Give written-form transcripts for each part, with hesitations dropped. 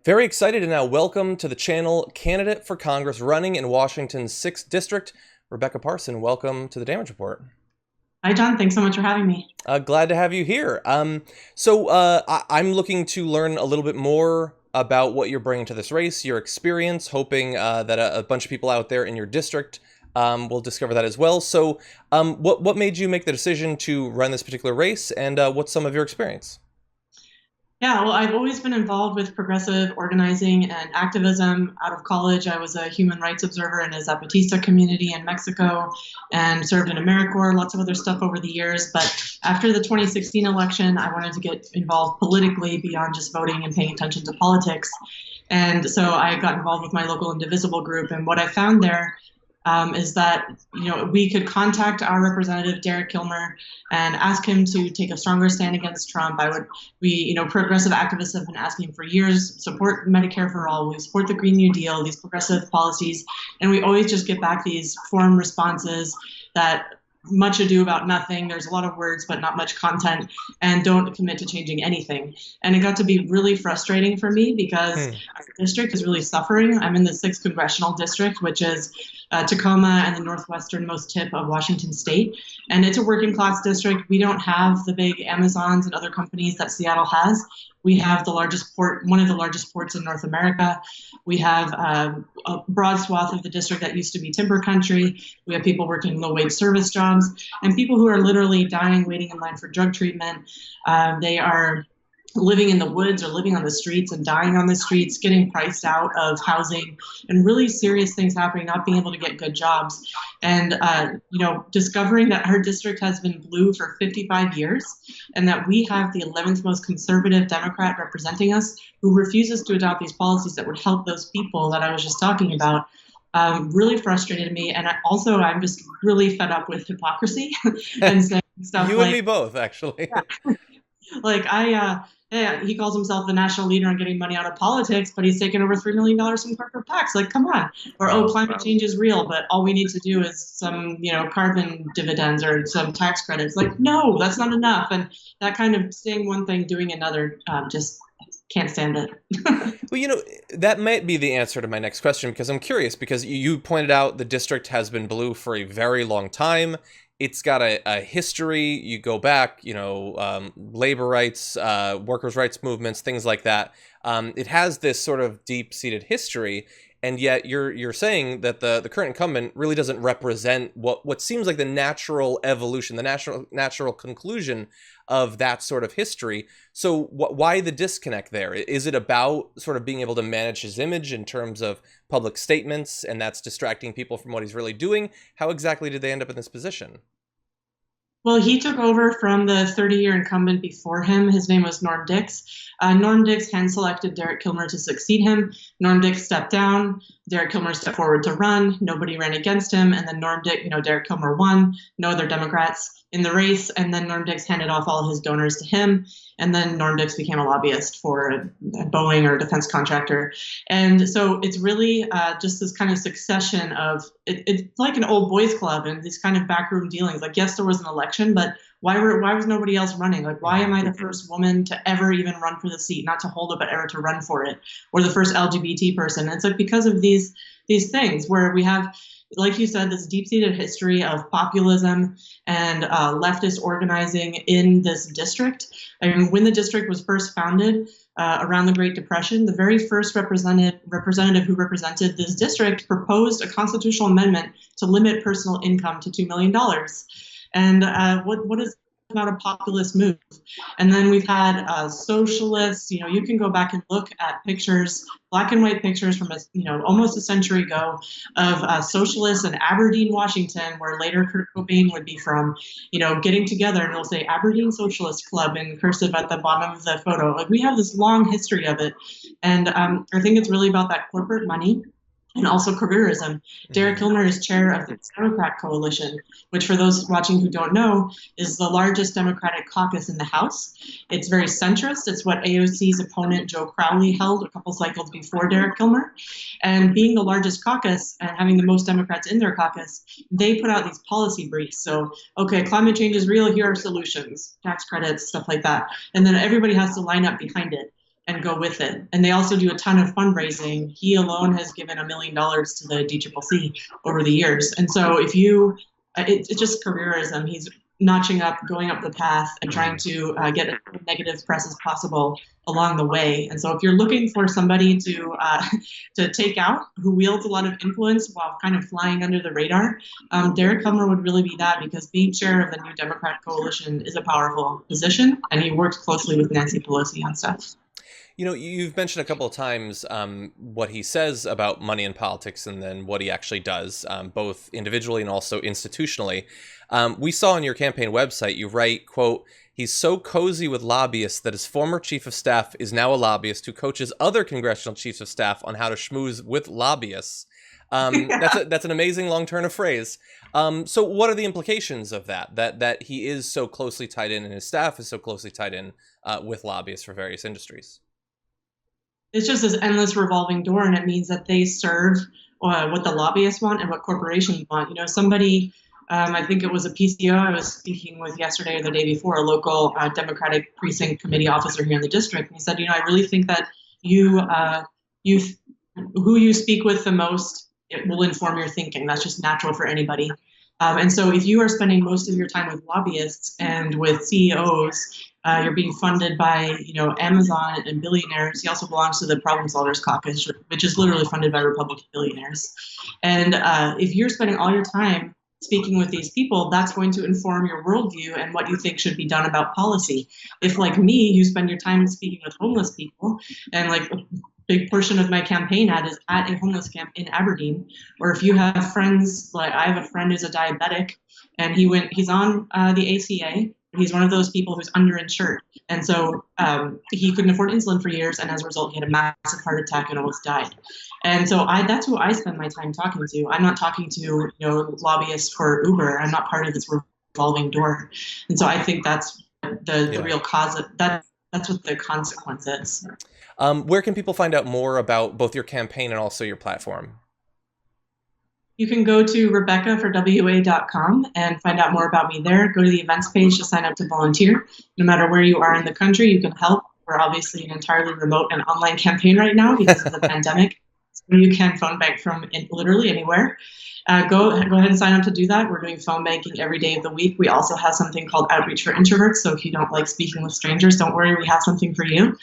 Very excited to now welcome to the channel candidate for Congress running in Washington's 6th District, Rebekah Parson. Welcome to the Damage Report. Hi, John. Thanks so much for having me. Glad to have you here. I'm looking to learn a little bit more about what you're bringing to this race, your experience, hoping that a bunch of people out there in your district will discover that as well. What made you make the decision to run this particular race, and what's some of your experience? Yeah, well, I've always been involved with progressive organizing and activism. Out of college, I was a human rights observer in a Zapatista community in Mexico and served in AmeriCorps, lots of other stuff over the years. But after the 2016 election, I wanted to get involved politically beyond just voting and paying attention to politics. And so I got involved with my local Indivisible group. And what I found there is that we could contact our representative Derek Kilmer and ask him to take a stronger stand against Trump. Progressive activists have been asking for years, support Medicare for all, we support the Green New Deal, these progressive policies, and we always just get back these form responses that much ado about nothing. There's a lot of words, but not much content, and don't commit to changing anything. And it got to be really frustrating for me because our district is really suffering. I'm in the 6th congressional district, which is Tacoma and the northwesternmost tip of Washington state. And it's a working class district. We don't have the big Amazons and other companies that Seattle has. We have the largest port, one of the largest ports in North America. We have a broad swath of the district that used to be timber country. We have people working low-wage service jobs and people who are literally dying, waiting in line for drug treatment. They are living in the woods or living on the streets and dying on the streets, getting priced out of housing, and really serious things happening, not being able to get good jobs. And, discovering that our district has been blue for 55 years and that we have the 11th most conservative Democrat representing us who refuses to adopt these policies that would help those people that I was just talking about. Really frustrated me. And I'm just really fed up with hypocrisy and saying stuff You and like, me both, actually. yeah. Yeah, he calls himself the national leader on getting money out of politics, but he's taken over $3 million from corporate PACs. Like, come on. Or, climate change is real, but all we need to do is some, carbon dividends or some tax credits. Like, no, that's not enough. And that kind of saying one thing, doing another, just can't stand it. Well, that might be the answer to my next question, because I'm curious, because you pointed out the district has been blue for a very long time. It's got a history. You go back, labor rights, workers' rights movements, things like that. It has this sort of deep-seated history, and yet you're saying that the current incumbent really doesn't represent what seems like the natural evolution, the natural conclusion of that sort of history. So why the disconnect there? Is it about sort of being able to manage his image in terms of public statements, and that's distracting people from what he's really doing? How exactly did they end up in this position? Well, he took over from the 30-year incumbent before him. His name was Norm Dix. Norm Dix hand-selected Derek Kilmer to succeed him. Norm Dix stepped down. Derek Kilmer stepped forward to run. Nobody ran against him. And then Derek Kilmer won. No other Democrats in the race. And then Norm Dix handed off all his donors to him. And then Norm Dix became a lobbyist for Boeing or a defense contractor. And so it's really just this kind of succession of, it's like an old boys club and these kind of backroom dealings. Like, yes, there was an election, but why was nobody else running? Like, why am I the first woman to ever even run for the seat? Not to hold it, but ever to run for it, or the first LGBT person? And it's like because of these things where we have, like you said, this deep-seated history of populism and leftist organizing in this district. I mean, when the district was first founded around the Great Depression, the very first representative who represented this district proposed a constitutional amendment to limit personal income to $2 million. And what is not a populist move? And then we've had socialists. You can go back and look at pictures, black and white pictures from almost a century ago of socialists in Aberdeen, Washington, where later Kurt Cobain would be from, getting together, and it'll say Aberdeen Socialist Club in cursive at the bottom of the photo. Like, we have this long history of it, and I think it's really about that corporate money. And also careerism. Derek Kilmer is chair of the Democrat Coalition, which, for those watching who don't know, is the largest Democratic caucus in the House. It's very centrist. It's what AOC's opponent, Joe Crowley, held a couple cycles before Derek Kilmer. And being the largest caucus and having the most Democrats in their caucus, they put out these policy briefs. So, okay, climate change is real. Here are solutions, tax credits, stuff like that. And then everybody has to line up behind it. and go with it. And they also do a ton of fundraising. He alone has given $1 million to the DCCC over the years. And so if you, it's just careerism. He's notching up, going up the path, and trying to get as negative press as possible along the way. And so if you're looking for somebody to take out, who wields a lot of influence while kind of flying under the radar, Derek Kilmer would really be that, because being chair of the New Democrat Coalition is a powerful position, and he works closely with Nancy Pelosi on stuff. You know, you've mentioned a couple of times what he says about money in politics and then what he actually does, both individually and also institutionally. We saw on your campaign website, you write, quote, "He's so cozy with lobbyists that his former chief of staff is now a lobbyist who coaches other congressional chiefs of staff on how to schmooze with lobbyists." That's an amazing long turn of phrase. So what are the implications of that he is so closely tied in and his staff is so closely tied in with lobbyists for various industries? It's just this endless revolving door, and it means that they serve what the lobbyists want and what corporations want. You know, somebody, I think it was a PCO I was speaking with yesterday or the day before, a local Democratic precinct committee officer here in the district, and he said, you know, I really think that who you speak with the most, it will inform your thinking. That's just natural for anybody. And so if you are spending most of your time with lobbyists and with CEOs, you're being funded by, you know, Amazon and billionaires. He also belongs to the Problem Solvers Caucus, which is literally funded by Republican billionaires. And if you're spending all your time speaking with these people, that's going to inform your worldview and what you think should be done about policy. If, like me, you spend your time speaking with homeless people, and like a big portion of my campaign ad is at a homeless camp in Aberdeen, or if you have friends, like I have a friend who's a diabetic, and he's on the ACA. He's one of those people who's underinsured. And so he couldn't afford insulin for years. And as a result, he had a massive heart attack and almost died. And so that's who I spend my time talking to. I'm not talking to, you know, lobbyists for Uber. I'm not part of this revolving door. And so I think that's the real cause of that. That's what the consequence is. Where can people find out more about both your campaign and also your platform? You can go to RebekahForWA.com and find out more about me there. Go to the events page to sign up to volunteer. No matter where you are in the country, you can help. We're obviously an entirely remote and online campaign right now because of the pandemic. So you can phone bank from literally anywhere. Go ahead and sign up to do that. We're doing phone banking every day of the week. We also have something called Outreach for Introverts. So if you don't like speaking with strangers, don't worry, we have something for you.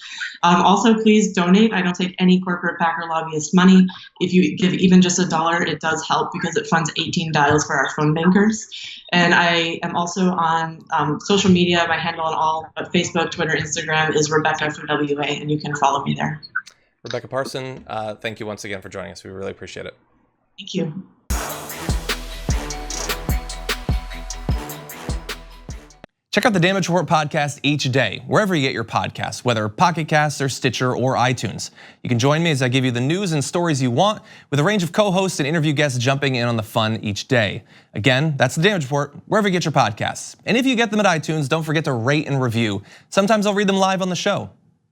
Also, please donate. I don't take any corporate PAC or lobbyist money. If you give even just $1, it does help because it funds 18 dials for our phone bankers. And I am also on social media. My handle on all Facebook, Twitter, Instagram is Rebekah for WA, and you can follow me there. Rebekah Parson, thank you once again for joining us. We really appreciate it. Thank you. Check out the Damage Report podcast each day, wherever you get your podcasts, whether Pocket Casts or Stitcher or iTunes. You can join me as I give you the news and stories you want, with a range of co-hosts and interview guests jumping in on the fun each day. Again, that's the Damage Report, wherever you get your podcasts. And if you get them at iTunes, don't forget to rate and review. Sometimes I'll read them live on the show.